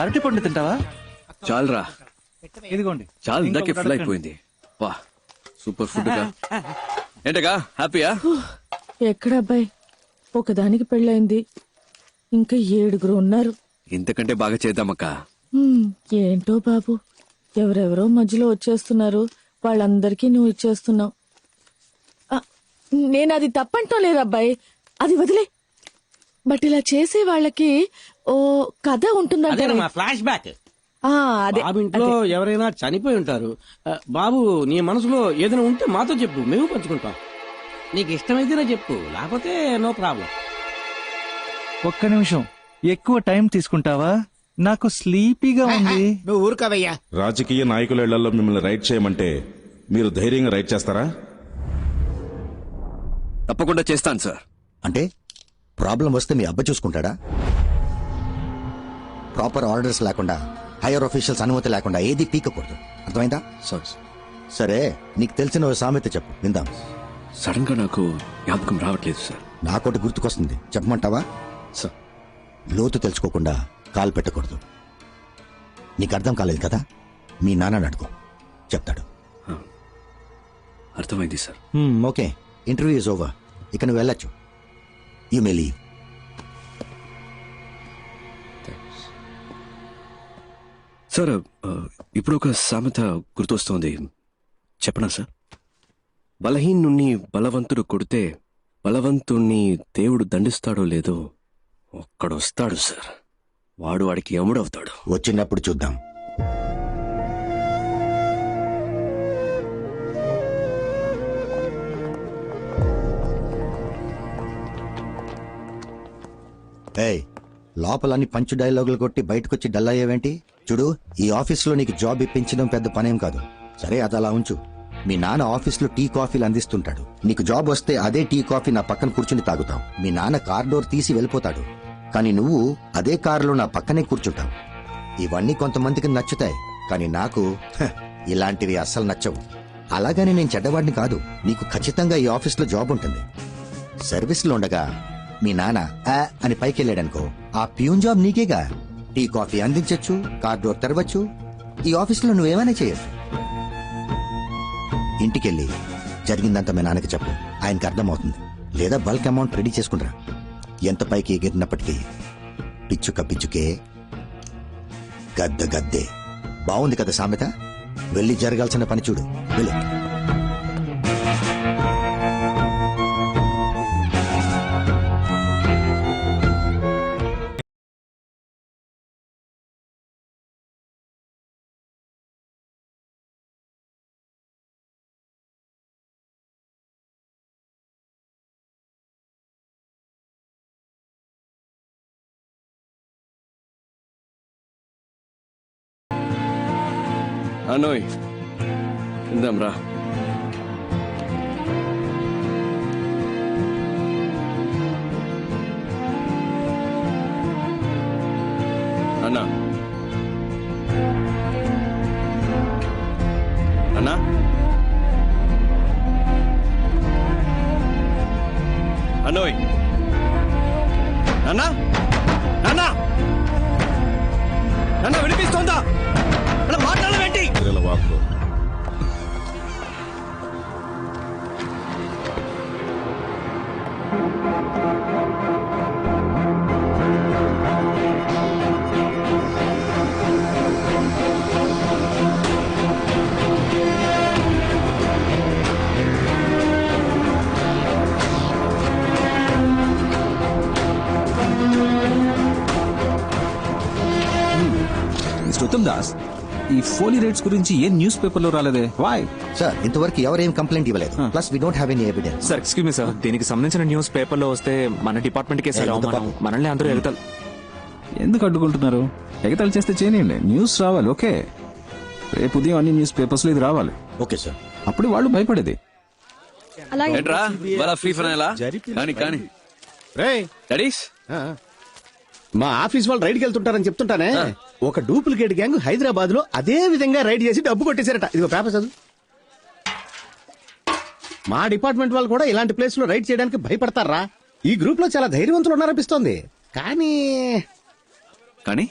అరటి పండు తింటావా? చాలరా, ఇదిగోండి. చాలా ఇందాకే ఫుల్ అయిపోయింది. వా, సూపర్ ఫుడ్ గా. ఏంటగా హ్యాపీయా? ఎక్కడబ్బాయి, ఒకదానికి పెళ్ళైంది, ఇంకా 7 ఉన్నారు. ఇంతకంటే బాగా చేద్దామక్క. ఏంటో బాబు, ఎవరెవరో మధ్యలో వచ్చేస్తున్నారు, వాళ్ళందరికీ నువ్వు ఇచ్చేస్తున్నావు. నేను అది తప్పంటో లేదబ్బాయి, అది వదిలే. బట్ ఇలా చేసే వాళ్ళకి ఓ కథ ఉంటుందంటే. Flash back. అదే బాబు ఇంట్లో ఎవరైనా చనిపోయి ఉంటారు. బాబు, నీ మనసులో ఏదైనా ఉంటే మాతో చెప్పు, మేము పంచుకుంటాం. నీకు ఇష్టమైతేనే చెప్పు, లేకపోతే నో ప్రాబ్లం. ఒక్క నిమిషం ఎక్కువ టైం తీసుకుంటావా? నాకు స్లీపీగా ఉంది. నువ్వు ఊరుకోవయ్యా. రాజకీయ నాయకుల ఇళ్లలో మిమ్మల్ని రైడ్ చేయమంటే మీరు ధైర్యంగా రైడ్ చేస్తారా? తప్పకుండా చేస్తాను సార్. అంటే ప్రాబ్లం వస్తే మీ అబ్బ చూసుకుంటాడా? ప్రాపర్ ఆర్డర్స్ లేకుండా, హైయర్ ఆఫీషియల్స్ అనుమతి లేకుండా ఏది పీకకూడదు, అర్థమైందా? సార్, సరే, నీకు తెలిసిన ఓ సామెత చెప్పు, విందాం. సడన్ గా నాకు జ్ఞాపకం రావట్లేదు సార్. నాకోటి గుర్తుకొస్తుంది, చెప్పమంటావా? సార్, లోతు తెలుసుకోకుండా కాలు పెట్టకూడదు. నీకు అర్థం కాలేదు కదా, మీ నాన్నని అడుగు, చెప్తాడు. అర్థమైంది sir. Okay, interview is over, ఇక నువ్వు వెళ్ళొచ్చు. You may leave. సార్, ఇప్పుడు ఒక సామెత గుర్తొస్తోంది, చెప్పనా సార్? బలహీనుణ్ణి బలవంతుడు కొడితే బలవంతుణ్ణి దేవుడు దండిస్తాడో లేదో ఒక్కడొస్తాడు సార్, వాడు వాడికి యముడవుతాడు. వచ్చినప్పుడు చూద్దాం. ఏయ్, లోపలని పంచు డైలాగులు కొట్టి బయటకొచ్చి డల్ అయ్యేవేంటి? చూడు, ఈ ఆఫీసులో నీకు జాబ్ ఇప్పించడం పెద్ద పనేం కాదు. సరే, అది అలా ఉంచు. మీ నాన్న ఆఫీసులో టీ కాఫీలు అందిస్తుంటాడు. నీకు జాబ్ వస్తే అదే టీ కాఫీ నా పక్కన కూర్చుని తాగుతావు. మీ నాన్న కార్ డోర్ తీసి వెళ్ళిపోతాడు, కానీ నువ్వు అదే కారులో నా పక్కనే కూర్చుంటావు. ఇవన్నీ కొంతమందికి నచ్చుతాయి, కానీ నాకు ఇలాంటివి అస్సలు నచ్చవు. అలాగని నేను చెడ్డవాడిని కాదు. నీకు ఖచ్చితంగా ఈ ఆఫీసులో జాబ్ ఉంటుంది. సర్వీస్లో ఉండగా మీ నాన్న అని పైకి వెళ్ళాడనుకో, ఆ ప్యూన్ జాబ్ నీకేగా. టీ కాఫీ అందించచ్చు, కార్ డోర్ తెరవచ్చు, ఈ ఆఫీసులో నువ్వేమైనా చేయొచ్చు. ఇంటికెళ్ళి జరిగిందంతా మీ నాన్నకి చెప్పు, ఆయనకి అర్థమవుతుంది. లేదా బల్క్ అమౌంట్ రెడీ చేసుకుంటా. ఎంత పైకి ఎగిరినప్పటికీ పిచ్చుక పిచ్చుకే, గద్ద గద్దే. బాగుంది కదా సామెత? వెళ్ళి జరగాల్సిన పని చూడు, వెళ్ళి. అనోయ్, ఇందాం రా. అన్నా, అన్నా, అనోయ్, అన్నా, అన్నా, అన్నా, వినిపిస్తోందా? మాట్లాడవేంటి? వాక్లో ఉత్తమ్ దాస్, ఈ ఫోలీ రేట్స్ గురించి ఏ న్యూస్ పేపర్ లో రాలేదే? వై సార్, ఇంతవరకు ఎవరేం కంప్లైంట్ ఇవ్వలేదు. Plus we don't have any evidence. Sir, excuse me sir, దీనికి సంబంధించిన న్యూస్ పేపర్ లో వస్తే మన డిపార్ట్మెంట్ కే సార్ అవమానం. మనల్ని అందరూ ఎగతాలు ఎందుకు అడ్డుకుంటున్నారు? ఎగతాలు చేస్తే చేయనియండి, న్యూస్ రావాలి. ఓకే, రేపు ఉదయం అన్ని న్యూస్ పేపర్స్ లో ఇది రావాలి. Okay sir. అప్పుడు వాళ్ళు భయపడేది. ఫ్రీ ఫైనలా? కానీ డాడీస్, మా ఆఫీస్ వాళ్ళు రైడ్కి వెళ్తుంటారని చెప్తుంటానే. ఒక డూప్లికేట్ గ్యాంగ్ హైదరాబాద్ లో అదే విధంగా రైడ్ చేసి డబ్బు కొట్టేశారట. ఇదిగో పేపర్ చదువు. మా డిపార్ట్మెంట్ వాళ్ళు కూడా ఇలాంటి ప్లేస్ లో రైడ్ చేయడానికి భయపడతారా? ఈ గ్రూప్ లో చాలా ధైర్యవంతులు ఉన్నారనిపిస్తోంది. కానీ కానీ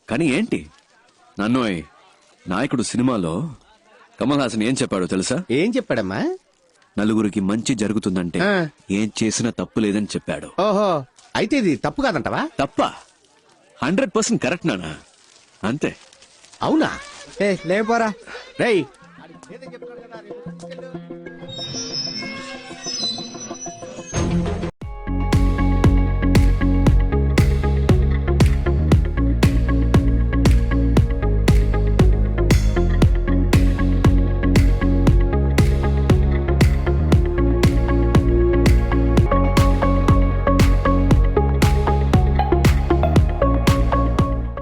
కానీ ఏంటి నన్నోయ్ నాయకుడు సినిమాలో కమల్ హాసన్ ఏం చెప్పాడో తెలుసా? ఏం చెప్పాడమ్మా? నలుగురికి మంచి జరుగుతుందంటే ఆ. ఏం చేసినా తప్పు లేదని చెప్పాడు. ఓహో, అయితే ఇది తప్పు కాదంటవా? తప్ప 100% కరెక్ట్ నానా. అంతే. అవునా? లేపోరా రేయ్